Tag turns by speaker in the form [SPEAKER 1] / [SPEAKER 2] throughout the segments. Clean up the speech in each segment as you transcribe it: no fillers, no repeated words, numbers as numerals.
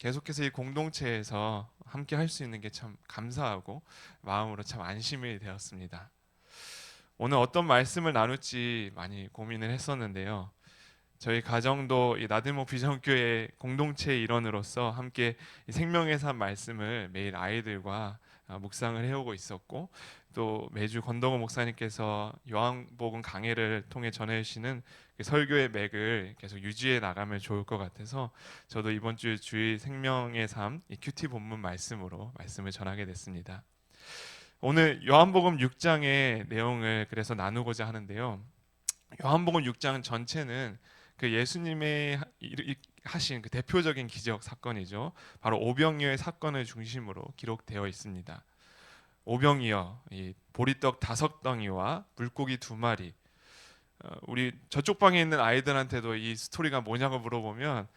[SPEAKER 1] 계속해서 이 공동체에서 함께 할 수 있는 게 참 감사하고 마음으로 참 안심이 되었습니다. 오늘 어떤 말씀을 나눌지 많이 고민을 했었는데요. 저희 가정도 이 나들목 비전교회 공동체의 일원으로서 함께 이 생명의 산 말씀을 매일 아이들과 묵상을 해오고 있었고, 또 매주 권동호 목사님께서 요한복음 강해를 통해 전해주시는 그 설교의 맥을 계속 유지해 나가면 좋을 것 같아서 저도 이번 주 주일 생명의 삶 이 큐티 본문 말씀으로 말씀을 전하게 됐습니다. 오늘 요한복음 6장의 내용을 그래서 나누고자 하는데요. 요한복음 6장 전체는 그 예수님의 하신 그 대표적인 기적 사건이죠. 바로 오병이어의 사건을 중심으로 기록되어 있습니다. 오병이어, 이 보리떡 5덩이와 물고기 2마리. 우리 저쪽 방에 있는 아이들한테도 이 스토리가 뭐냐고 물어보면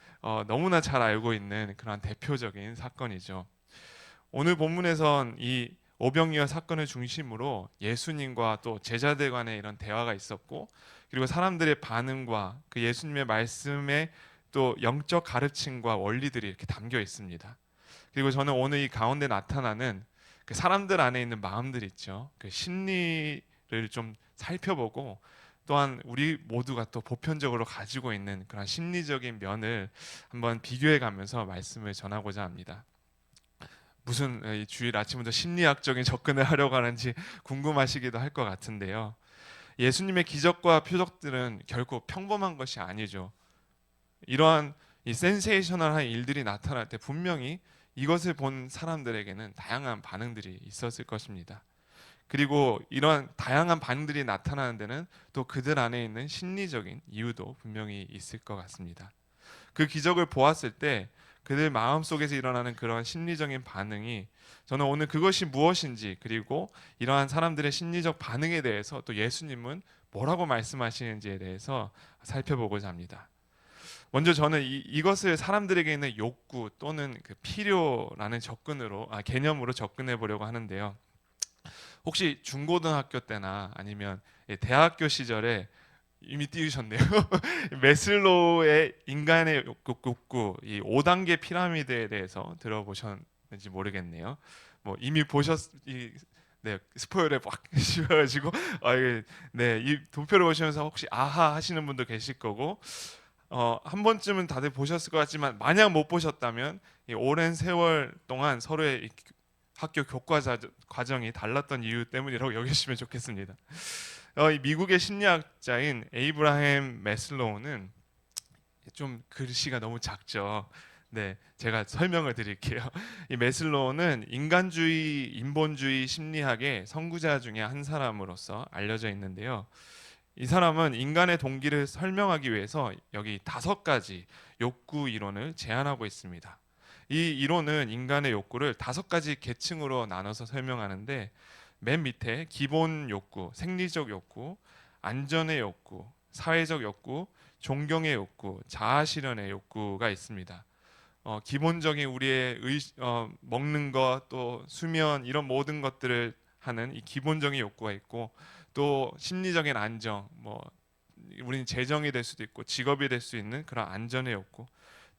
[SPEAKER 1] 너무나 잘 알고 있는 그런 대표적인 사건이죠. 오늘 본문에선 이 오병이어 사건을 중심으로 예수님과 또 제자들 간의 이런 대화가 있었고, 그리고 사람들의 반응과 그 예수님의 말씀에 또 영적 가르침과 원리들이 이렇게 담겨 있습니다. 그리고 저는 오늘 이 가운데 나타나는 그 사람들 안에 있는 마음들 있죠. 그 심리를 좀 살펴보고, 또한 우리 모두가 또 보편적으로 가지고 있는 그런 심리적인 면을 한번 비교해 가면서 말씀을 전하고자 합니다. 무슨 이 주일 아침부터 심리학적인 접근을 하려고 하는지 궁금하시기도 할 것 같은데요. 예수님의 기적과 표적들은 결코 평범한 것이 아니죠. 이러한 이 센세이셔널한 일들이 나타날 때 분명히 이것을 본 사람들에게는 다양한 반응들이 있었을 것입니다. 그리고 이러한 다양한 반응들이 나타나는 데는 또 그들 안에 있는 심리적인 이유도 분명히 있을 것 같습니다. 그 기적을 보았을 때 그들 마음속에서 일어나는 그런 심리적인 반응이, 저는 오늘 그것이 무엇인지, 그리고 이러한 사람들의 심리적 반응에 대해서 또 예수님은 뭐라고 말씀하시는지에 대해서 살펴보고자 합니다. 먼저 저는 이것을 사람들에게 있는 욕구 또는 그 필요라는 개념으로 접근해 보려고 하는데요. 혹시 중고등학교 때나 아니면 대학교 시절에 이미 띄우셨네요. 메슬로우의 인간의 욕구, 이 5단계 피라미드에 대해서 들어보셨는지 모르겠네요. 뭐 이미 네, 스포일러에 막 씌워가지고 네, 이 도표를 보시면서 혹시 아하 하시는 분도 계실 거고, 한 번쯤은 다들 보셨을 것 같지만 만약 못 보셨다면 이 오랜 세월 동안 서로의 이 학교 과정이 달랐던 이유 때문이라고 여기시면 좋겠습니다. 이 미국의 심리학자인 에이브라햄 매슬로우는, 좀 글씨가 너무 작죠. 네, 제가 설명을 드릴게요. 이 매슬로우는 인간주의, 인본주의 심리학의 선구자 중에 한 사람으로서 알려져 있는데요. 이 사람은 인간의 동기를 설명하기 위해서 여기 5가지 욕구 이론을 제안하고 있습니다. 이 이론은 인간의 욕구를 5가지 계층으로 나눠서 설명하는데, 맨 밑에 기본 욕구, 생리적 욕구, 안전의 욕구, 사회적 욕구, 존경의 욕구, 자아 실현의 욕구가 있습니다. 기본적인 우리의 먹는 것, 또 수면, 이런 모든 것들을 하는 이 기본적인 욕구가 있고, 또 심리적인 안정, 뭐 우리는 재정이 될 수도 있고 직업이 될 수 있는 그런 안전의 욕구,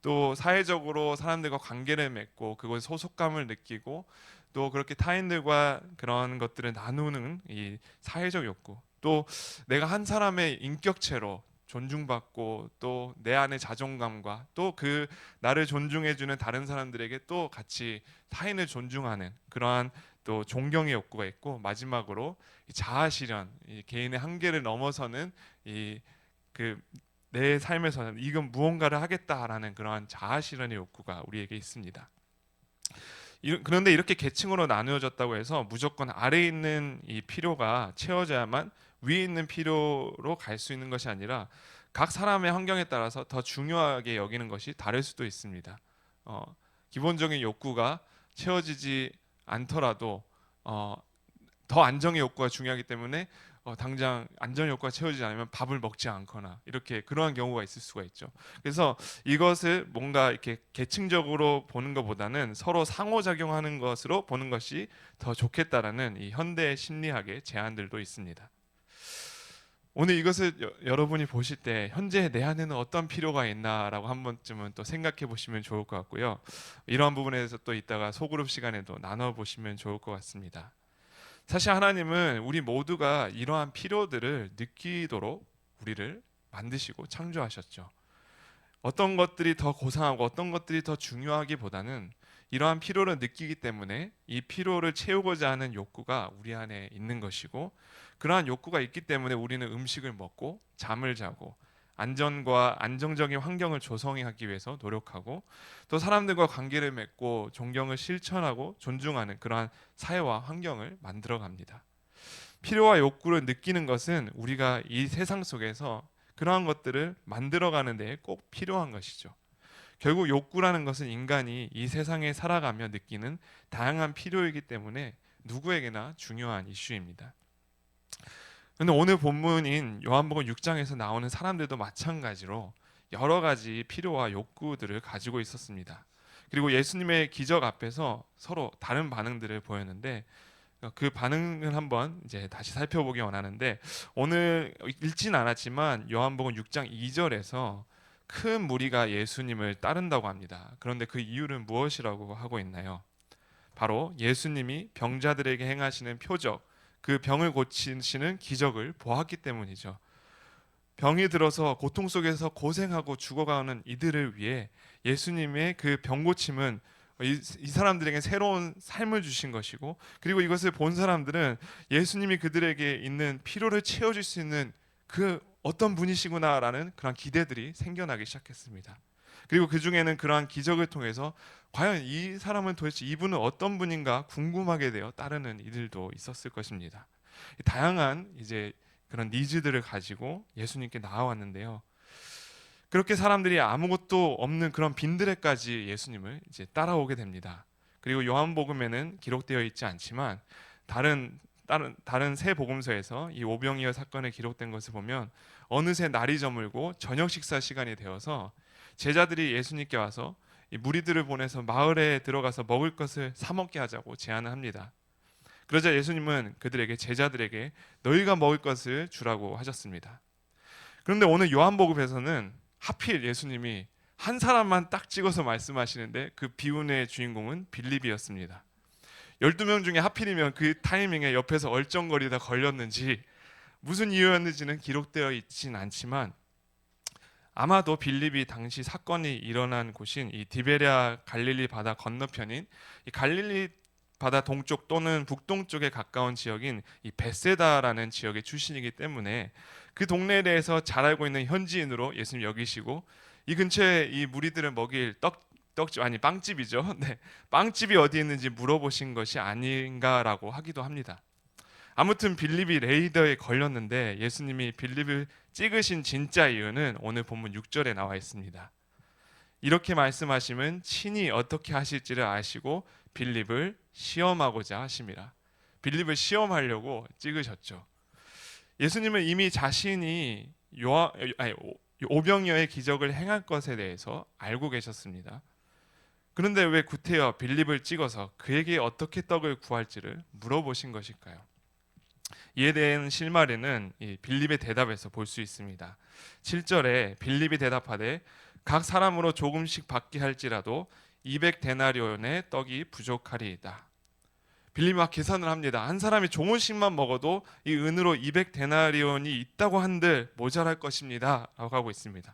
[SPEAKER 1] 또 사회적으로 사람들과 관계를 맺고 그곳에 소속감을 느끼고, 또 그렇게 타인들과 그런 것들을 나누는 이 사회적 욕구, 또 내가 한 사람의 인격체로 존중받고, 또 내 안의 자존감과 또 그 나를 존중해주는 다른 사람들에게 또 같이 타인을 존중하는 그러한 또 존경의 욕구가 있고, 마지막으로 이 자아 실현, 이 개인의 한계를 넘어서는 이 그 내 삶에서는 이건 무언가를 하겠다라는 그러한 자아 실현의 욕구가 우리에게 있습니다. 그런데 이렇게 계층으로 나누어졌다고 해서 무조건 아래에 있는 이 필요가 채워져야만 위에 있는 필요로 갈 수 있는 것이 아니라, 각 사람의 환경에 따라서 더 중요하게 여기는 것이 다를 수도 있습니다. 어, 기본적인 욕구가 채워지지 않더라도 어, 더 안정의 욕구가 중요하기 때문에 당장 안전 욕구가 채워지지 않으면 밥을 먹지 않거나 이렇게 그러한 경우가 있을 수가 있죠. 그래서 이것을 뭔가 이렇게 계층적으로 보는 것보다는 서로 상호작용하는 것으로 보는 것이 더 좋겠다라는 이 현대 심리학의 제안들도 있습니다. 오늘 이것을 여러분이 보실 때 현재 내 안에는 어떤 필요가 있나라고 한 번쯤은 또 생각해 보시면 좋을 것 같고요. 이러한 부분에 대해서 또 이따가 소그룹 시간에도 나눠 보시면 좋을 것 같습니다. 사실 하나님은 우리 모두가 이러한 필요들을 느끼도록 우리를 만드시고 창조하셨죠. 어떤 것들이 더 고상하고 어떤 것들이 더 중요하기보다는 이러한 피로를 느끼기 때문에 이 피로를 채우고자 하는 욕구가 우리 안에 있는 것이고, 그러한 욕구가 있기 때문에 우리는 음식을 먹고 잠을 자고 안전과 안정적인 환경을 조성하기 위해서 노력하고, 또 사람들과 관계를 맺고 존경을 실천하고 존중하는 그러한 사회와 환경을 만들어 갑니다. 필요와 욕구를 느끼는 것은 우리가 이 세상 속에서 그러한 것들을 만들어가는 데 꼭 필요한 것이죠. 결국 욕구라는 것은 인간이 이 세상에 살아가며 느끼는 다양한 필요이기 때문에 누구에게나 중요한 이슈입니다. 근데 오늘 본문인 요한복음 6장에서 나오는 사람들도 마찬가지로 여러 가지 필요와 욕구들을 가지고 있었습니다. 그리고 예수님의 기적 앞에서 서로 다른 반응들을 보였는데, 그 반응을 한번 이제 다시 살펴보기 원하는데, 오늘 읽진 않았지만 요한복음 6장 2절에서 큰 무리가 예수님을 따른다고 합니다. 그런데 그 이유는 무엇이라고 하고 있나요? 바로 예수님이 병자들에게 행하시는 표적, 그 병을 고치시는 기적을 보았기 때문이죠. 병이 들어서 고통 속에서 고생하고 죽어가는 이들을 위해 예수님의 그 병고침은 이 사람들에게 새로운 삶을 주신 것이고, 그리고 이것을 본 사람들은 예수님이 그들에게 있는 피로를 채워줄 수 있는 그 어떤 분이시구나라는 그런 기대들이 생겨나기 시작했습니다. 그리고 그 중에는 그러한 기적을 통해서 과연 이 사람은 도대체 이분은 어떤 분인가 궁금하게 되어 따르는 이들도 있었을 것입니다. 다양한 이제 그런 니즈들을 가지고 예수님께 나아왔는데요. 그렇게 사람들이 아무것도 없는 그런 빈들에까지 예수님을 이제 따라오게 됩니다. 그리고 요한복음에는 기록되어 있지 않지만 다른 세 복음서에서 이 오병이어 사건에 기록된 것을 보면 어느새 날이 저물고 저녁 식사 시간이 되어서 제자들이 예수님께 와서 이 무리들을 보내서 마을에 들어가서 먹을 것을 사 먹게 하자고 제안을 합니다. 그러자 예수님은 그들에게 제자들에게 너희가 먹을 것을 주라고 하셨습니다. 그런데 오늘 요한복음에서는 하필 예수님이 한 사람만 딱 찍어서 말씀하시는데 그 비운의 주인공은 빌립이었습니다. 12명 중에 하필이면 그 타이밍에 옆에서 얼쩡거리다 걸렸는지 무슨 이유였는지는 기록되어 있진 않지만, 아마도 빌립이 당시 사건이 일어난 곳인 이 디베랴 갈릴리 바다 건너편인 이 갈릴리 바다 동쪽 또는 북동쪽에 가까운 지역인 이 베세다라는 지역의 출신이기 때문에 그 동네에 대해서 잘 알고 있는 현지인으로 예수님 여기시고, 이 근처에 이 무리들을 먹일 떡집 아니 빵집이죠. 네, 빵집이 어디 있는지 물어보신 것이 아닌가라고 하기도 합니다. 아무튼 빌립이 레이더에 걸렸는데 예수님이 빌립을 찍으신 진짜 이유는 오늘 본문 6절에 나와 있습니다. 이렇게 말씀하시면 친히 어떻게 하실지를 아시고 빌립을 시험하고자 하심이라. 빌립을 시험하려고 찍으셨죠. 예수님은 이미 자신이 오병이어의 기적을 행할 것에 대해서 알고 계셨습니다. 그런데 왜 구태여 빌립을 찍어서 그에게 어떻게 떡을 구할지를 물어보신 것일까요? 이에 대한 실마리는 이 빌립의 대답에서 볼 수 있습니다. 7절에 빌립이 대답하되 각 사람으로 조금씩 받게 할지라도 200데나리온의 떡이 부족하리이다. 빌립이 막 계산을 합니다. 한 사람이 조금씩만 먹어도 이 은으로 200데나리온이 있다고 한들 모자랄 것입니다 라고 하고 있습니다.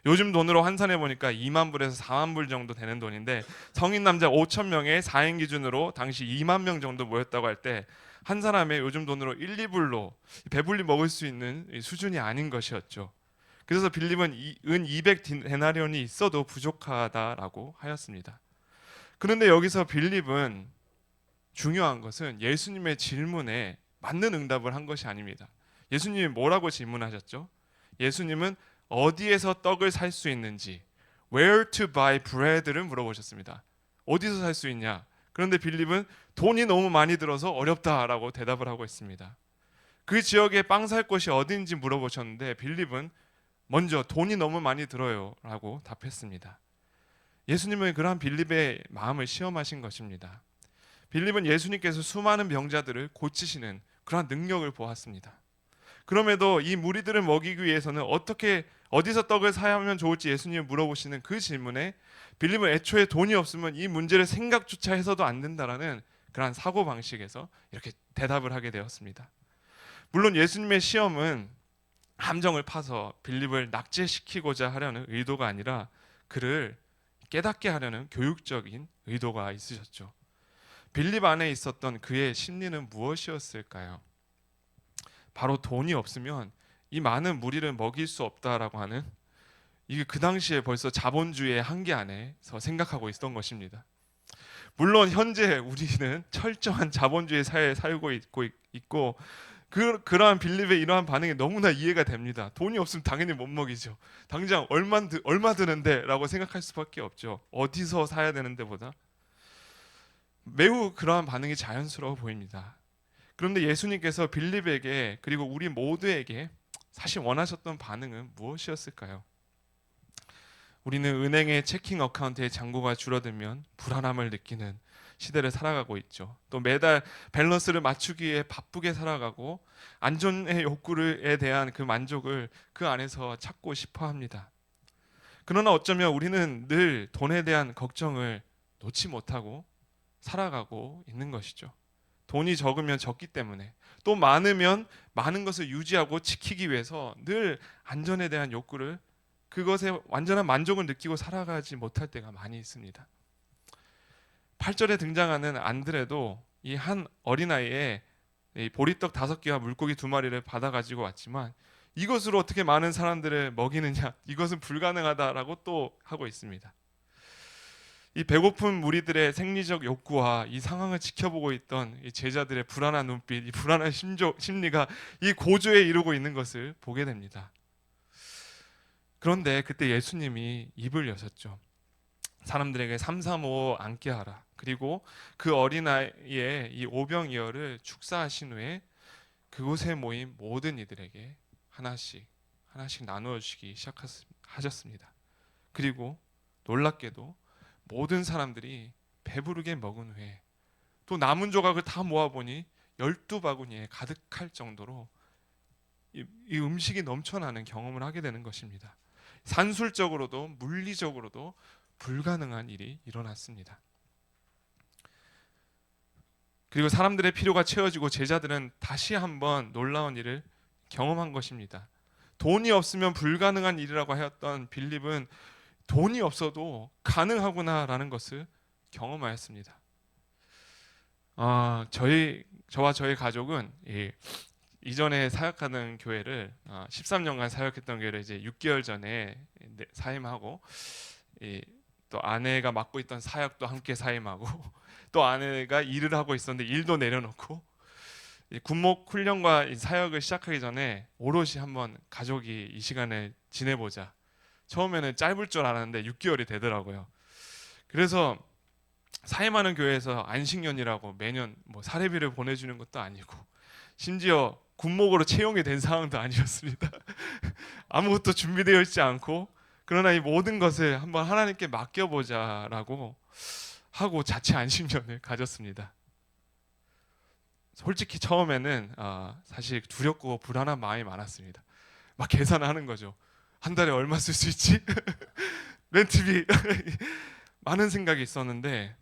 [SPEAKER 1] 요즘 돈으로 환산해 보니까 2만 불에서 4만 불 정도 되는 돈인데, 성인 남자 5천 명의 4인 기준으로 당시 2만 명 정도 모였다고 할 때 한 사람의 요즘 돈으로 1, 2불로 배불리 먹을 수 있는 수준이 아닌 것이었죠. 그래서 빌립은 은 200데나리온이 있어도 부족하다라고 하였습니다. 그런데 여기서 빌립은 중요한 것은 예수님의 질문에 맞는 응답을 한 것이 아닙니다. 예수님이 뭐라고 질문하셨죠? 예수님은 어디에서 떡을 살 수 있는지, where to buy bread를 물어보셨습니다. 어디서 살 수 있냐? 그런데 빌립은 돈이 너무 많이 들어서 어렵다라고 대답을 하고 있습니다. 그 지역에 빵 살 곳이 어딘지 물어보셨는데 빌립은 먼저 돈이 너무 많이 들어요 라고 답했습니다. 예수님은 그러한 빌립의 마음을 시험하신 것입니다. 빌립은 예수님께서 수많은 병자들을 고치시는 그러한 능력을 보았습니다. 그럼에도 이 무리들을 먹이기 위해서는 어디서 떡을 사면 좋을지 예수님이 물어보시는 그 질문에 빌립은 애초에 돈이 없으면 이 문제를 생각조차 해서도 안 된다라는 그러한 사고 방식에서 이렇게 대답을 하게 되었습니다. 물론 예수님의 시험은 함정을 파서 빌립을 낙제시키고자 하려는 의도가 아니라 그를 깨닫게 하려는 교육적인 의도가 있으셨죠. 빌립 안에 있었던 그의 심리는 무엇이었을까요? 바로 돈이 없으면 이 많은 무리를 먹일 수 없다라고 하는, 이게 그 당시에 벌써 자본주의의 한계 안에서 생각하고 있던 것입니다. 물론 현재 우리는 철저한 자본주의 사회에 살고 있고 그러한 빌립의 이러한 반응이 너무나 이해가 됩니다. 돈이 없으면 당연히 못 먹이죠. 당장 얼마 드는데라고 생각할 수밖에 없죠. 어디서 사야 되는데보다 매우 그러한 반응이 자연스러워 보입니다. 그런데 예수님께서 빌립에게 그리고 우리 모두에게 사실 원하셨던 반응은 무엇이었을까요? 우리는 은행의 체킹 어카운트의 잔고가 줄어들면 불안함을 느끼는 시대를 살아가고 있죠. 또 매달 밸런스를 맞추기 위해 바쁘게 살아가고 안전의 욕구에 대한 그 만족을 그 안에서 찾고 싶어 합니다. 그러나 어쩌면 우리는 늘 돈에 대한 걱정을 놓지 못하고 살아가고 있는 것이죠. 돈이 적으면 적기 때문에, 또 많으면 많은 것을 유지하고 지키기 위해서 늘 안전에 대한 욕구를, 그것에 완전한 만족을 느끼고 살아가지 못할 때가 많이 있습니다. 8절에 등장하는 안드레도 이 한 어린아이의 보리떡 5개와 물고기 2마리를 받아 가지고 왔지만 이것으로 어떻게 많은 사람들을 먹이느냐, 이것은 불가능하다라고 또 하고 있습니다. 이 배고픈 무리들의 생리적 욕구와 이 상황을 지켜보고 있던 이 제자들의 불안한 눈빛, 이 불안한 심리가 이 고조에 이르고 있는 것을 보게 됩니다. 그런데 그때 예수님이 입을 여셨죠. 사람들에게 삼삼오오 앉게 하라. 그리고 그 어린아이의 이 오병이어를 축사하신 후에 그곳에 모인 모든 이들에게 하나씩 나누어 주시기 시작하셨습니다. 그리고 놀랍게도 모든 사람들이 배부르게 먹은 후에 또 남은 조각을 다 모아보니 12바구니에 가득할 정도로 이 음식이 넘쳐나는 경험을 하게 되는 것입니다. 산술적으로도 물리적으로도 불가능한 일이 일어났습니다. 그리고 사람들의 필요가 채워지고 제자들은 다시 한번 놀라운 일을 경험한 것입니다. 돈이 없으면 불가능한 일이라고 하였던 빌립은 돈이 없어도 가능하구나라는 것을 경험하였습니다. 저와 저희 가족은 이전에 사역하는 교회를 13년간 사역했던 교회를 이제 6개월 전에 사임하고, 또 아내가 맡고 있던 사역도 함께 사임하고 또 아내가 일을 하고 있었는데 일도 내려놓고 군목 훈련과 사역을 시작하기 전에 오롯이 한번 가족이 이 시간에 지내보자. 처음에는 짧을 줄 알았는데 6개월이 되더라고요. 그래서 사임하는 교회에서 안식년이라고 매년 뭐 사례비를 보내주는 것도 아니고 심지어 군목으로 채용이 된 상황도 아니었습니다. 아무것도 준비되어 있지 않고, 그러나 이 모든 것을 한번 하나님께 맡겨보자라고 하고 자체 안식년을 가졌습니다. 솔직히 처음에는 사실 두렵고 불안한 마음이 많았습니다. 막 계산하는 거죠. 한 달에 얼마 쓸 수 있지? 렌트비 많은 생각이 있었는데,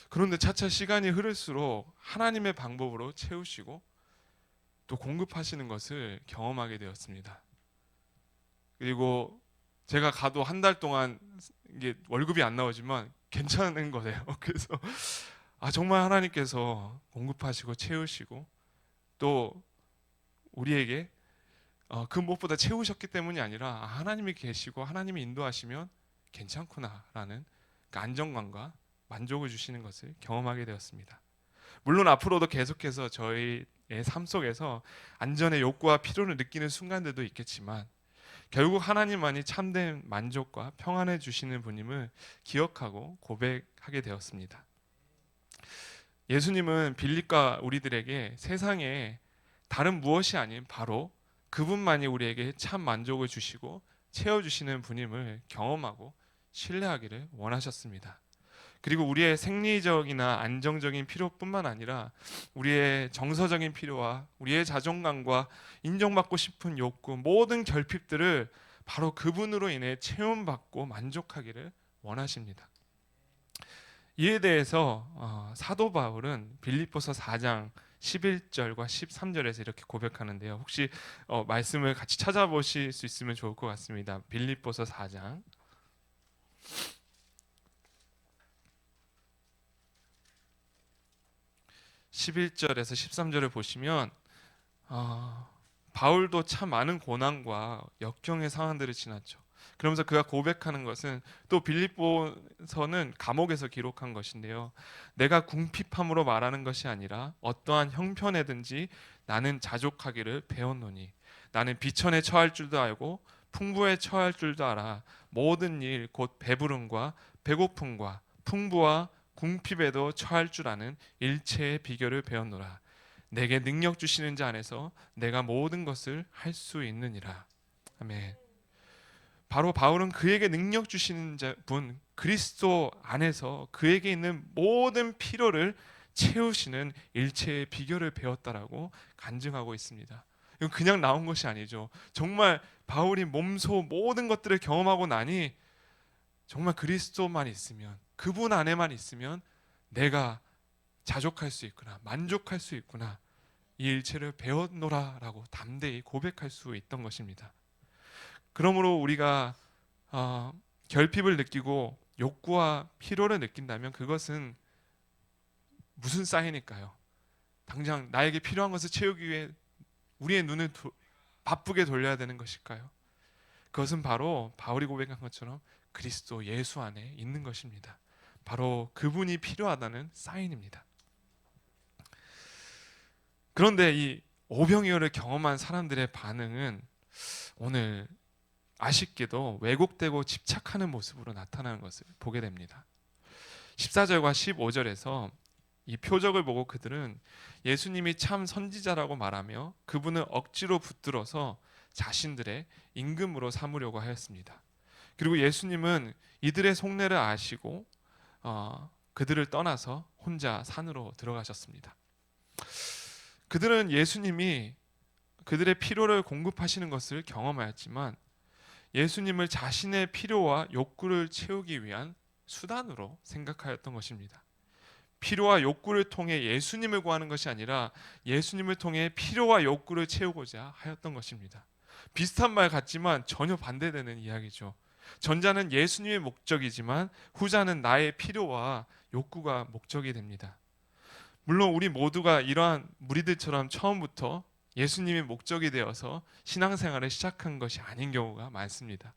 [SPEAKER 1] 그런데 차차 시간이 흐를수록 하나님의 방법으로 채우시고 또 공급하시는 것을 경험하게 되었습니다. 그리고 제가 가도 한 달 동안 이게 월급이 안 나오지만 괜찮은 거예요. 그래서 정말 하나님께서 공급하시고 채우시고 또 우리에게 그 무엇보다 채우셨기 때문이 아니라 하나님이 계시고 하나님이 인도하시면 괜찮구나라는 그 안정감과 만족을 주시는 것을 경험하게 되었습니다. 물론 앞으로도 계속해서 저희의 삶 속에서 안전의 욕구와 필요를 느끼는 순간들도 있겠지만 결국 하나님만이 참된 만족과 평안을 주시는 분임을 기억하고 고백하게 되었습니다. 예수님은 빌립과 우리들에게 세상에 다른 무엇이 아닌 바로 그분만이 우리에게 참 만족을 주시고 채워주시는 분임을 경험하고 신뢰하기를 원하셨습니다. 그리고 우리의 생리적이나 안정적인 필요뿐만 아니라 우리의 정서적인 필요와 우리의 자존감과 인정받고 싶은 욕구, 모든 결핍들을 바로 그분으로 인해 체험받고 만족하기를 원하십니다. 이에 대해서 사도 바울은 빌립보서 4장 11절과 13절에서 이렇게 고백하는데요. 혹시 말씀을 같이 찾아보실 수 있으면 좋을 것 같습니다. 빌립보서 4장 11절에서 13절을 보시면 바울도 참 많은 고난과 역경의 상황들을 지났죠. 그러면서 그가 고백하는 것은 또 빌립보서는 감옥에서 기록한 것인데요. 내가 궁핍함으로 말하는 것이 아니라 어떠한 형편에든지 나는 자족하기를 배웠노니 나는 비천에 처할 줄도 알고 풍부에 처할 줄도 알아 모든 일 곧 배부름과 배고픔과 풍부와 궁핍에도 처할 줄 아는 일체의 비결을 배웠노라. 내게 능력 주시는 자 안에서 내가 모든 것을 할 수 있느니라. 아멘. 바로 바울은 그에게 능력 주시는 분 그리스도 안에서 그에게 있는 모든 필요를 채우시는 일체의 비결을 배웠다라고 간증하고 있습니다. 이건 그냥 나온 것이 아니죠. 정말 바울이 몸소 모든 것들을 경험하고 나니 정말 그리스도만 있으면, 그분 안에만 있으면 내가 자족할 수 있구나, 만족할 수 있구나, 이 일체를 배웠노라라고 담대히 고백할 수 있던 것입니다. 그러므로 우리가 결핍을 느끼고 욕구와 필요를 느낀다면 그것은 무슨 사인일까요? 당장 나에게 필요한 것을 채우기 위해 우리의 눈을 바쁘게 돌려야 되는 것일까요? 그것은 바로 바울이 고백한 것처럼 그리스도 예수 안에 있는 것입니다. 바로 그분이 필요하다는 사인입니다. 그런데 이 오병이어를 경험한 사람들의 반응은 오늘 아쉽게도 왜곡되고 집착하는 모습으로 나타나는 것을 보게 됩니다. 14절과 15절에서 이 표적을 보고 그들은 예수님이 참 선지자라고 말하며 그분을 억지로 붙들어서 자신들의 임금으로 삼으려고 하였습니다. 그리고 예수님은 이들의 속내를 아시고 그들을 떠나서 혼자 산으로 들어가셨습니다. 그들은 예수님이 그들의 필요를 공급하시는 것을 경험하였지만 예수님을 자신의 필요와 욕구를 채우기 위한 수단으로 생각하였던 것입니다. 필요와 욕구를 통해 예수님을 구하는 것이 아니라 예수님을 통해 필요와 욕구를 채우고자 하였던 것입니다. 비슷한 말 같지만 전혀 반대되는 이야기죠. 전자는 예수님의 목적이지만 후자는 나의 필요와 욕구가 목적이 됩니다. 물론 우리 모두가 이러한 무리들처럼 처음부터 예수님이 목적이 되어서 신앙생활을 시작한 것이 아닌 경우가 많습니다.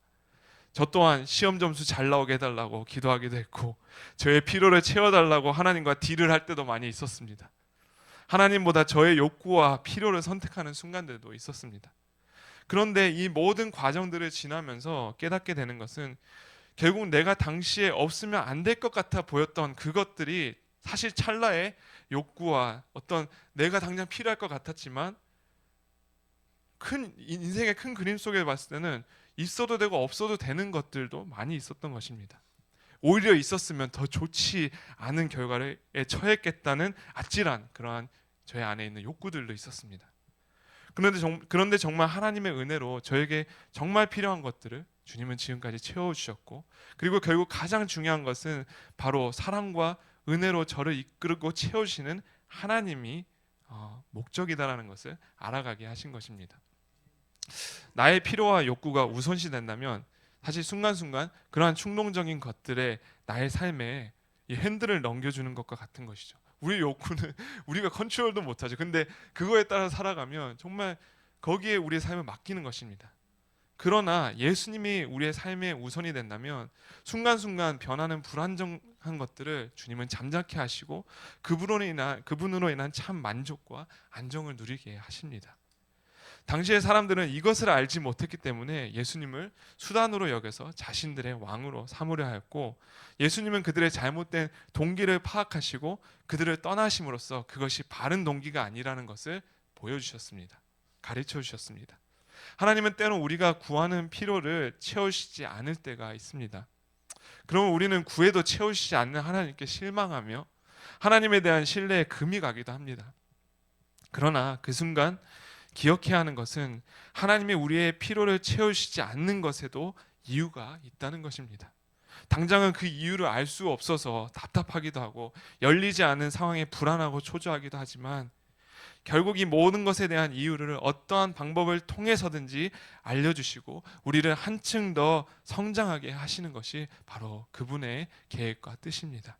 [SPEAKER 1] 저 또한 시험 점수 잘 나오게 해달라고 기도하기도 했고 저의 필요를 채워달라고 하나님과 딜을 할 때도 많이 있었습니다. 하나님보다 저의 욕구와 필요를 선택하는 순간들도 있었습니다. 그런데 이 모든 과정들을 지나면서 깨닫게 되는 것은 결국 내가 당시에 없으면 안 될 것 같아 보였던 그것들이 사실 찰나의 욕구와 어떤 내가 당장 필요할 것 같았지만 인생의 큰 그림 속에 봤을 때는 있어도 되고 없어도 되는 것들도 많이 있었던 것입니다. 오히려 있었으면 더 좋지 않은 결과에 처했겠다는 아찔한 그러한 저의 안에 있는 욕구들도 있었습니다. 그런데 정말 하나님의 은혜로 저에게 정말 필요한 것들을 주님은 지금까지 채워주셨고 그리고 결국 가장 중요한 것은 바로 사랑과 은혜로 저를 이끌고 채우시는 하나님이 목적이다라는 것을 알아가게 하신 것입니다. 나의 필요와 욕구가 우선시 된다면 사실 순간순간 그러한 충동적인 것들에 나의 삶에 이 핸들을 넘겨주는 것과 같은 것이죠. 우리 욕구는 우리가 컨트롤도 못하죠. 근데 그거에 따라 살아가면 정말 거기에 우리의 삶을 맡기는 것입니다. 그러나 예수님이 우리의 삶의 우선이 된다면 순간순간 변하는 불안정한 것들을 주님은 잠잠케 하시고 그분으로 인한 참 만족과 안정을 누리게 하십니다. 당시의 사람들은 이것을 알지 못했기 때문에 예수님을 수단으로 여겨서 자신들의 왕으로 삼으려 하였고 예수님은 그들의 잘못된 동기를 파악하시고 그들을 떠나심으로써 그것이 바른 동기가 아니라는 것을 보여주셨습니다. 가르쳐 주셨습니다. 하나님은 때로 우리가 구하는 필요를 채우시지 않을 때가 있습니다. 그러면 우리는 구해도 채우시지 않는 하나님께 실망하며 하나님에 대한 신뢰에 금이 가기도 합니다. 그러나 그 순간 기억해야 하는 것은 하나님이 우리의 필요를 채우시지 않는 것에도 이유가 있다는 것입니다. 당장은 그 이유를 알 수 없어서 답답하기도 하고 열리지 않은 상황에 불안하고 초조하기도 하지만 결국 이 모든 것에 대한 이유를 어떠한 방법을 통해서든지 알려주시고 우리를 한층 더 성장하게 하시는 것이 바로 그분의 계획과 뜻입니다.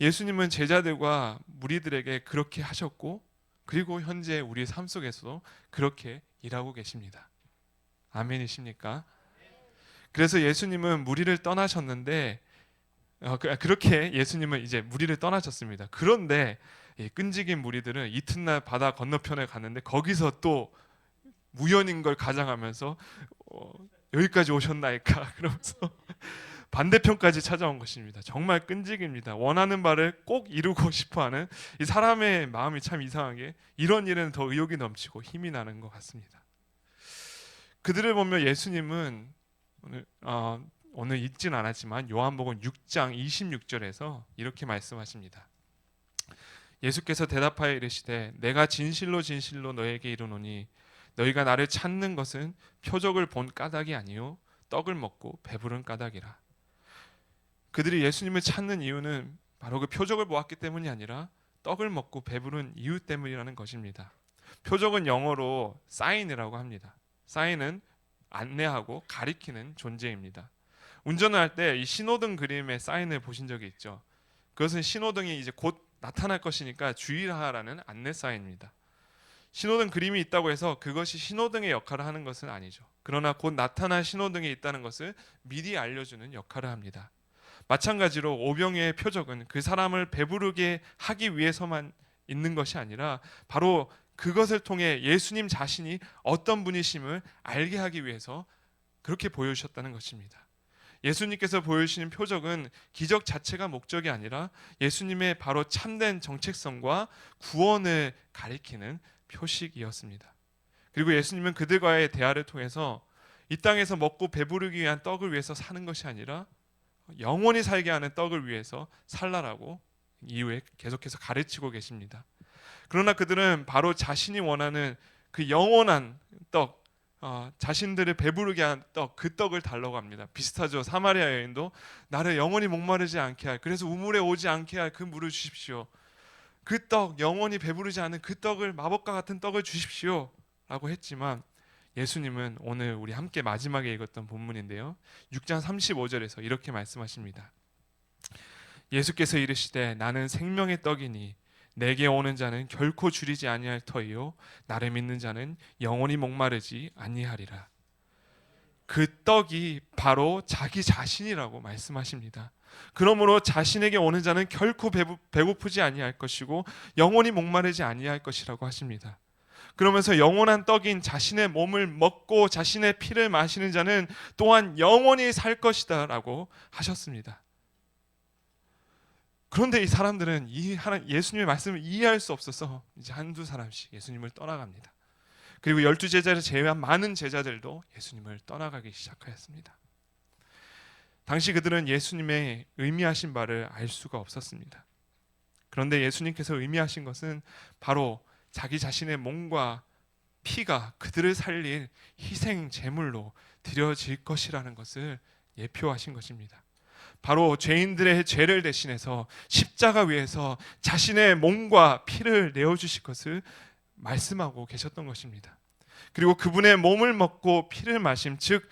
[SPEAKER 1] 예수님은 제자들과 무리들에게 그렇게 하셨고 그리고 현재 우리 삶 속에서도 그렇게 일하고 계십니다. 아멘이십니까? 그래서 예수님은 무리를 떠나셨는데 그렇게 예수님은 이제 무리를 떠나셨습니다. 그런데 끈질긴 무리들은 이튿날 바다 건너편에 갔는데 거기서 또 우연인 걸 가장하면서 여기까지 오셨나이까 그러면서 반대편까지 찾아온 것입니다. 정말 끈질깁니다. 원하는 바를 꼭 이루고 싶어하는 이 사람의 마음이 참 이상하게 이런 일은 더 의욕이 넘치고 힘이 나는 것 같습니다. 그들을 보며 예수님은 오늘 읽진 않았지만 요한복음 6장 26절에서 이렇게 말씀하십니다. 예수께서 대답하여 이르시되 내가 진실로 진실로 너에게 이르노니 너희가 나를 찾는 것은 표적을 본 까닭이 아니요 떡을 먹고 배부른 까닭이라. 그들이 예수님을 찾는 이유는 바로 그 표적을 보았기 때문이 아니라 떡을 먹고 배부른 이유 때문이라는 것입니다. 표적은 영어로 사인이라고 합니다. 사인은 안내하고 가리키는 존재입니다. 운전을 할 때 이 신호등 그림의 사인을 보신 적이 있죠. 그것은 신호등이 이제 곧 나타날 것이니까 주의하라는 안내 사인입니다. 신호등 그림이 있다고 해서 그것이 신호등의 역할을 하는 것은 아니죠. 그러나 곧 나타날 신호등이 있다는 것을 미리 알려주는 역할을 합니다. 마찬가지로 오병이의 표적은 그 사람을 배부르게 하기 위해서만 있는 것이 아니라 바로 그것을 통해 예수님 자신이 어떤 분이심을 알게 하기 위해서 그렇게 보여주셨다는 것입니다. 예수님께서 보여주시는 표적은 기적 자체가 목적이 아니라 예수님의 바로 참된 정체성과 구원을 가리키는 표식이었습니다. 그리고 예수님은 그들과의 대화를 통해서 이 땅에서 먹고 배부르기 위한 떡을 위해서 사는 것이 아니라 영원히 살게 하는 떡을 위해서 살라라고 이후에 계속해서 가르치고 계십니다. 그러나 그들은 바로 자신이 원하는 그 영원한 떡, 자신들을 배부르게 한 떡, 그 떡을 달라고 합니다. 비슷하죠. 사마리아 여인도 나를 영원히 목마르지 않게 할, 그래서 우물에 오지 않게 할 그 물을 주십시오. 그 떡, 영원히 배부르지 않은 그 떡을, 마법과 같은 떡을 주십시오 라고 했지만 예수님은 오늘 우리 함께 마지막에 읽었던 본문인데요, 6장 35절에서 이렇게 말씀하십니다. 예수께서 이르시되 나는 생명의 떡이니 내게 오는 자는 결코 줄이지 아니할 터이요 나를 믿는 자는 영원히 목마르지 아니하리라. 그 떡이 바로 자기 자신이라고 말씀하십니다. 그러므로 자신에게 오는 자는 결코 배고프지 아니할 것이고 영원히 목마르지 아니할 것이라고 하십니다. 그러면서 영원한 떡인 자신의 몸을 먹고 자신의 피를 마시는 자는 또한 영원히 살 것이다 라고 하셨습니다. 그런데 이 사람들은 예수님의 말씀을 이해할 수 없어서 이제 한두 사람씩 예수님을 떠나갑니다. 그리고 12제자를 제외한 많은 제자들도 예수님을 떠나가기 시작하였습니다. 당시 그들은 예수님의 의미하신 바를 알 수가 없었습니다. 그런데 예수님께서 의미하신 것은 바로 자기 자신의 몸과 피가 그들을 살릴 희생 제물로 드려질 것이라는 것을 예표하신 것입니다. 바로 죄인들의 죄를 대신해서 십자가 위에서 자신의 몸과 피를 내어주실 것을 말씀하고 계셨던 것입니다. 그리고 그분의 몸을 먹고 피를 마심, 즉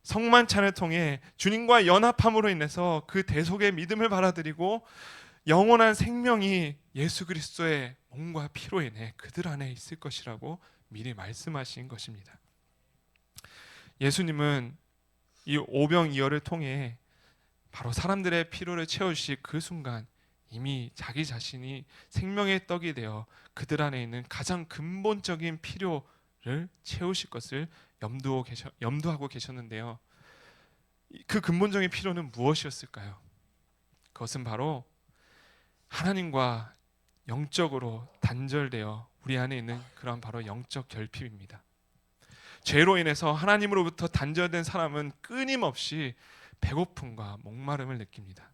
[SPEAKER 1] 성만찬을 통해 주님과 연합함으로 인해서 그 대속의 믿음을 받아들이고 영원한 생명이 예수 그리스도의 몸과 피로 인해 그들 안에 있을 것이라고 미리 말씀하신 것입니다. 예수님은 이 오병이어를 통해 바로 사람들의 필요를 채우실 그 순간 이미 자기 자신이 생명의 떡이 되어 그들 안에 있는 가장 근본적인 필요를 채우실 것을 염두하고 계셨는데요. 그 근본적인 필요는 무엇이었을까요? 그것은 바로 하나님과 영적으로 단절되어 우리 안에 있는 그런 바로 영적 결핍입니다. 죄로 인해서 하나님으로부터 단절된 사람은 끊임없이 배고픔과 목마름을 느낍니다.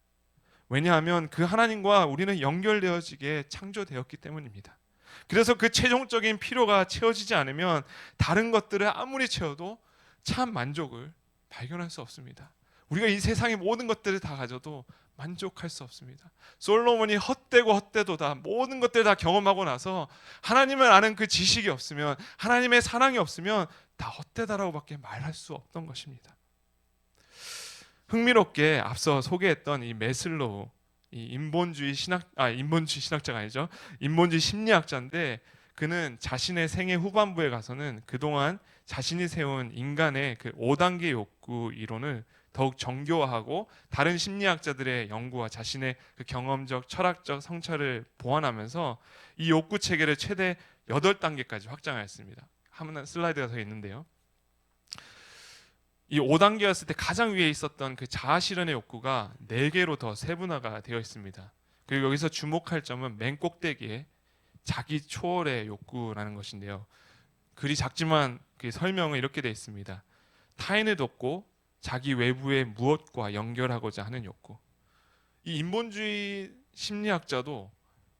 [SPEAKER 1] 왜냐하면 그 하나님과 우리는 연결되어지게 창조되었기 때문입니다. 그래서 그 최종적인 필요가 채워지지 않으면 다른 것들을 아무리 채워도 참 만족을 발견할 수 없습니다. 우리가 이 세상의 모든 것들을 다 가져도 만족할 수 없습니다. 솔로몬이 헛되고 헛되도다 모든 것들을 다 경험하고 나서 하나님을 아는 그 지식이 없으면, 하나님의 사랑이 없으면 다 헛되다라고밖에 말할 수 없던 것입니다. 흥미롭게 앞서 소개했던 이 메슬로우, 이 인본주의 신학자가 아니죠. 인본주의 심리학자인데, 그는 자신의 생애 후반부에 가서는 그동안 자신이 세운 인간의 그 5단계 욕구 이론을 더욱 정교화하고 다른 심리학자들의 연구와 자신의 그 경험적, 철학적 성찰을 보완하면서 이 욕구 체계를 최대 8단계까지 확장하였습니다. 한 슬라이드가 더 있는데요. 이 5단계였을 때 가장 위에 있었던 그 자아 실현의 욕구가 4개로 더 세분화가 되어 있습니다. 그리고 여기서 주목할 점은 맨 꼭대기에 자기 초월의 욕구라는 것인데요. 글이 작지만 그 설명은 이렇게 되어 있습니다. 타인을 돕고 자기 외부의 무엇과 연결하고자 하는 욕구. 이 인본주의 심리학자도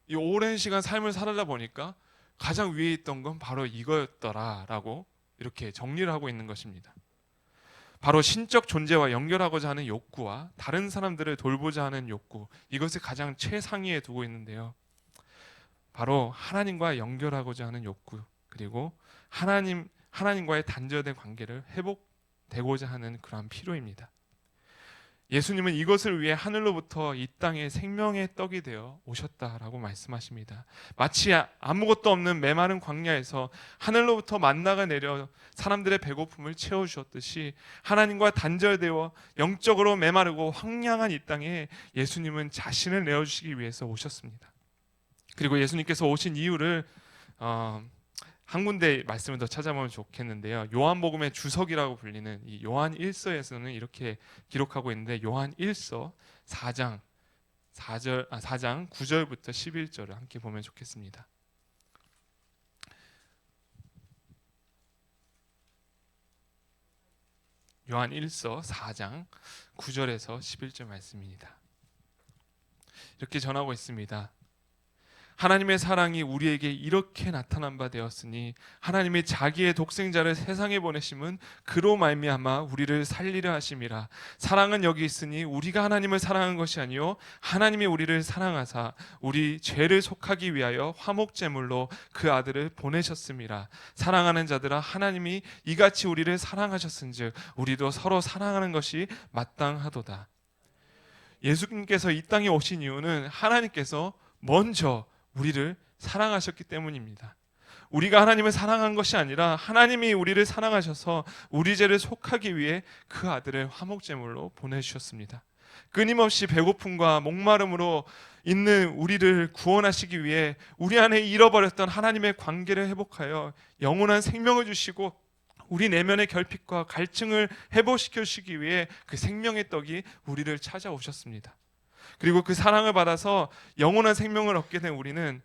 [SPEAKER 1] 이 오랜 시간 삶을 살아다 보니까 가장 위에 있던 건 바로 이거였더라라고 이렇게 정리를 하고 있는 것입니다. 바로 신적 존재와 연결하고자 하는 욕구와 다른 사람들을 돌보자 하는 욕구, 이것을 가장 최상위에 두고 있는데요. 바로 하나님과 연결하고자 하는 욕구, 그리고 하나님과의 단절된 관계를 회복되고자 하는 그러한 필요입니다. 예수님은 이것을 위해 하늘로부터 이 땅에 생명의 떡이 되어 오셨다라고 말씀하십니다. 마치 아무것도 없는 메마른 광야에서 하늘로부터 만나가 내려 사람들의 배고픔을 채워주셨듯이 하나님과 단절되어 영적으로 메마르고 황량한 이 땅에 예수님은 자신을 내어주시기 위해서 오셨습니다. 그리고 예수님께서 오신 이유를 한 군데 말씀을 더 찾아보면 좋겠는데요. 요한복음의 주석이라고 불리는 이 요한 1서에서는 이렇게 기록하고 있는데, 요한 1서 4장 9절부터 11절을 함께 보면 좋겠습니다. 요한 1서 4장 9절에서 11절 말씀입니다. 이렇게 전하고 있습니다. 하나님의 사랑이 우리에게 이렇게 나타난 바 되었으니 하나님이 자기의 독생자를 세상에 보내심은 그로 말미암아 우리를 살리려 하심이라. 사랑은 여기 있으니 우리가 하나님을 사랑한 것이 아니요 하나님이 우리를 사랑하사 우리 죄를 속하기 위하여 화목제물로 그 아들을 보내셨음이라. 사랑하는 자들아, 하나님이 이같이 우리를 사랑하셨은즉 우리도 서로 사랑하는 것이 마땅하도다. 예수님께서 이 땅에 오신 이유는 하나님께서 먼저 우리를 사랑하셨기 때문입니다. 우리가 하나님을 사랑한 것이 아니라 하나님이 우리를 사랑하셔서 우리 죄를 속하기 위해 그 아들을 화목제물로 보내주셨습니다. 끊임없이 배고픔과 목마름으로 있는 우리를 구원하시기 위해 우리 안에 잃어버렸던 하나님의 관계를 회복하여 영원한 생명을 주시고 우리 내면의 결핍과 갈증을 회복시켜 주시기 위해 그 생명의 떡이 우리를 찾아오셨습니다. 그리고 그 사랑을 받아서 영원한 생명을 얻게 된 우리는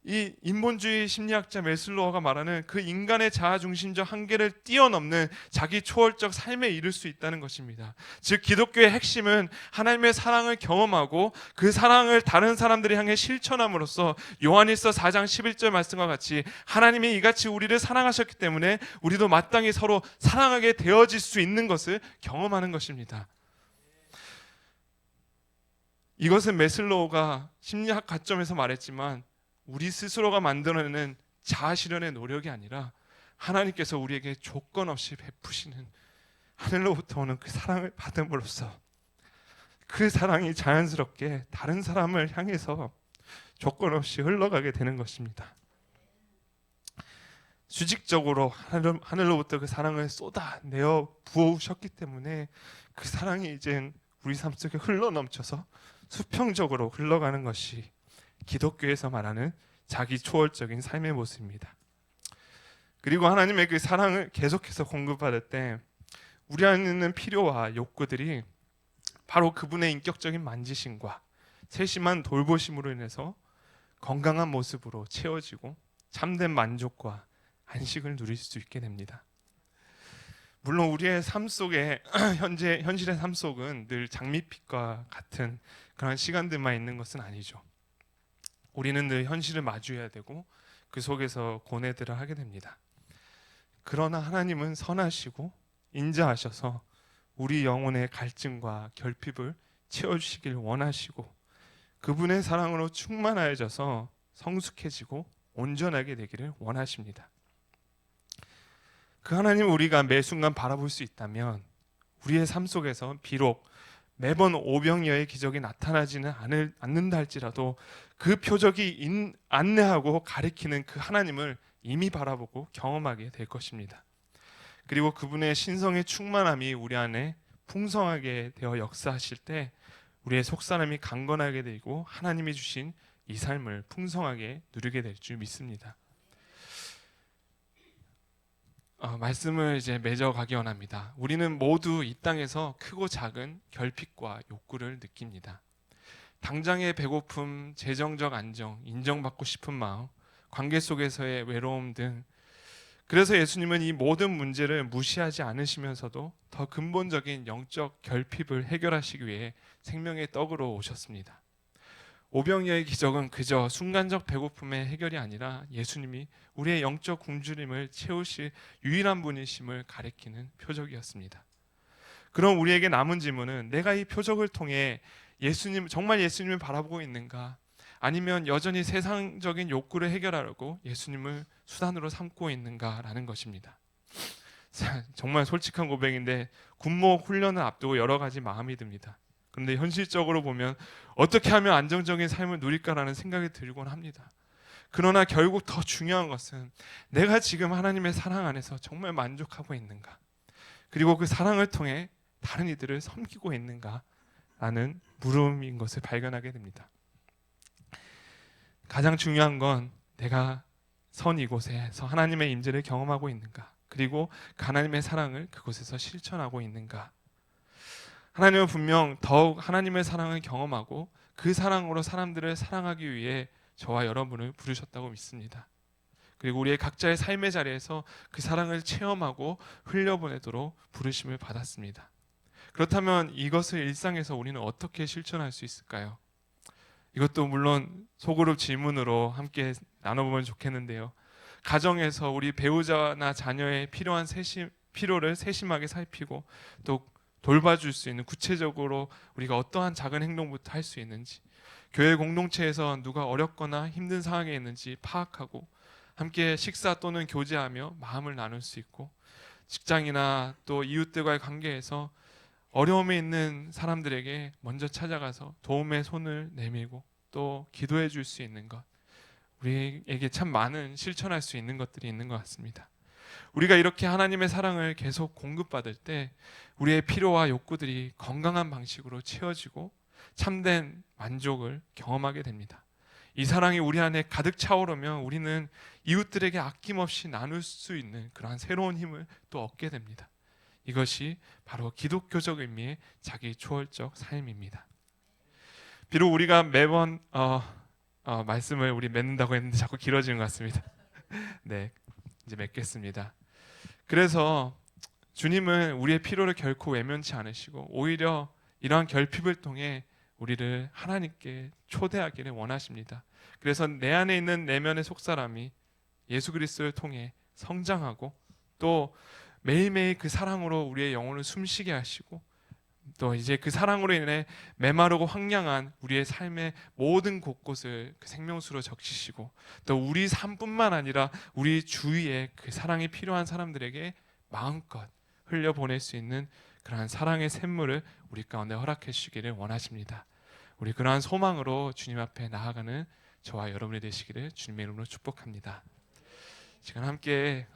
[SPEAKER 1] 이 인본주의 심리학자 메슬로우가 말하는 그 인간의 자아중심적 한계를 뛰어넘는 자기 초월적 삶에 이를 수 있다는 것입니다. 즉 기독교의 핵심은 하나님의 사랑을 경험하고 그 사랑을 다른 사람들이 향해 실천함으로써 요한일서 4장 11절 말씀과 같이 하나님이 이같이 우리를 사랑하셨기 때문에 우리도 마땅히 서로 사랑하게 되어질 수 있는 것을 경험하는 것입니다. 이것은 메슬로우가 심리학 관점에서 말했지만 우리 스스로가 만들어내는 자아실현의 노력이 아니라 하나님께서 우리에게 조건 없이 베푸시는 하늘로부터 오는 그 사랑을 받음으로써 그 사랑이 자연스럽게 다른 사람을 향해서 조건 없이 흘러가게 되는 것입니다. 수직적으로 하늘로부터 그 사랑을 쏟아내어 부어오셨기 때문에 그 사랑이 이제 우리 삶 속에 흘러넘쳐서 수평적으로 흘러가는 것이 기독교에서 말하는 자기 초월적인 삶의 모습입니다. 그리고 하나님의 그 사랑을 계속해서 공급받을 때 우리 안에 있는 필요와 욕구들이 바로 그분의 인격적인 만지심과 세심한 돌보심으로 인해서 건강한 모습으로 채워지고 참된 만족과 안식을 누릴 수 있게 됩니다. 물론 우리의 삶 속에 현실의 삶 속은 늘 장밋빛과 같은 그런 시간들만 있는 것은 아니죠. 우리는 늘 현실을 마주해야 되고 그 속에서 고뇌들을 하게 됩니다. 그러나 하나님은 선하시고 인자하셔서 우리 영혼의 갈증과 결핍을 채워주시길 원하시고 그분의 사랑으로 충만하여져서 성숙해지고 온전하게 되기를 원하십니다. 그 하나님을 우리가 매 순간 바라볼 수 있다면 우리의 삶 속에서 비록 매번 오병이어의 기적이 나타나지는 않는다 할지라도 그 표적이 안내하고 가리키는 그 하나님을 이미 바라보고 경험하게 될 것입니다. 그리고 그분의 신성의 충만함이 우리 안에 풍성하게 되어 역사하실 때 우리의 속사람이 강건하게 되고 하나님이 주신 이 삶을 풍성하게 누리게 될 줄 믿습니다. 말씀을 이제 맺어가기 원합니다. 우리는 모두 이 땅에서 크고 작은 결핍과 욕구를 느낍니다. 당장의 배고픔, 재정적 안정, 인정받고 싶은 마음, 관계 속에서의 외로움 등, 그래서 예수님은 이 모든 문제를 무시하지 않으시면서도 더 근본적인 영적 결핍을 해결하시기 위해 생명의 떡으로 오셨습니다. 오병이어의 기적은 그저 순간적 배고픔의 해결이 아니라 예수님이 우리의 영적 굶주림을 채우실 유일한 분이심을 가리키는 표적이었습니다. 그럼 우리에게 남은 질문은 내가 이 표적을 통해 정말 예수님을 바라보고 있는가? 아니면 여전히 세상적인 욕구를 해결하려고 예수님을 수단으로 삼고 있는가라는 것입니다. 정말 솔직한 고백인데 군목 훈련을 앞두고 여러 가지 마음이 듭니다. 그런데 현실적으로 보면 어떻게 하면 안정적인 삶을 누릴까라는 생각이 들곤 합니다. 그러나 결국 더 중요한 것은 내가 지금 하나님의 사랑 안에서 정말 만족하고 있는가, 그리고 그 사랑을 통해 다른 이들을 섬기고 있는가라는 물음인 것을 발견하게 됩니다. 가장 중요한 건 내가 선 이곳에서 하나님의 임재를 경험하고 있는가, 그리고 하나님의 사랑을 그곳에서 실천하고 있는가. 하나님은 분명 더욱 하나님의 사랑을 경험하고 그 사랑으로 사람들을 사랑하기 위해 저와 여러분을 부르셨다고 믿습니다. 그리고 우리의 각자의 삶의 자리에서 그 사랑을 체험하고 흘려보내도록 부르심을 받았습니다. 그렇다면 이것을 일상에서 우리는 어떻게 실천할 수 있을까요? 이것도 물론 소그룹 질문으로 함께 나눠보면 좋겠는데요. 가정에서 우리 배우자나 자녀의 필요를 세심하게 살피고 또 돌봐줄 수 있는, 구체적으로 우리가 어떠한 작은 행동부터 할 수 있는지, 교회 공동체에서 누가 어렵거나 힘든 상황에 있는지 파악하고 함께 식사 또는 교제하며 마음을 나눌 수 있고, 직장이나 또 이웃들과의 관계에서 어려움에 있는 사람들에게 먼저 찾아가서 도움의 손을 내밀고 또 기도해 줄 수 있는 것, 우리에게 참 많은 실천할 수 있는 것들이 있는 것 같습니다. 우리가 이렇게 하나님의 사랑을 계속 공급받을 때 우리의 필요와 욕구들이 건강한 방식으로 채워지고 참된 만족을 경험하게 됩니다. 이 사랑이 우리 안에 가득 차오르면 우리는 이웃들에게 아낌없이 나눌 수 있는 그러한 새로운 힘을 또 얻게 됩니다. 이것이 바로 기독교적 의미의 자기 초월적 삶입니다. 비록 우리가 매번 말씀을 우리 맺는다고 했는데 자꾸 길어지는 것 같습니다. 네, 이제 맺겠습니다. 그래서 주님은 우리의 필요를 결코 외면치 않으시고 오히려 이러한 결핍을 통해 우리를 하나님께 초대하기를 원하십니다. 그래서 내 안에 있는 내면의 속사람이 예수 그리스도를 통해 성장하고 또 매일매일 그 사랑으로 우리의 영혼을 숨쉬게 하시고 또 이제 그 사랑으로 인해 메마르고 황량한 우리의 삶의 모든 곳곳을 그 생명수로 적시시고 또 우리 삶뿐만 아니라 우리 주위에 그 사랑이 필요한 사람들에게 마음껏 흘려보낼 수 있는 그러한 사랑의 샘물을 우리 가운데 허락해 주시기를 원하십니다. 우리 그러한 소망으로 주님 앞에 나아가는 저와 여러분이 되시기를 주님의 이름으로 축복합니다. 지금 함께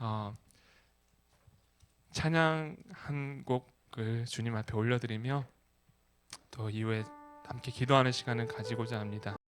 [SPEAKER 1] 찬양 한 곡을 주님 앞에 올려드리며 또 이후에 함께 기도하는 시간을 가지고자 합니다.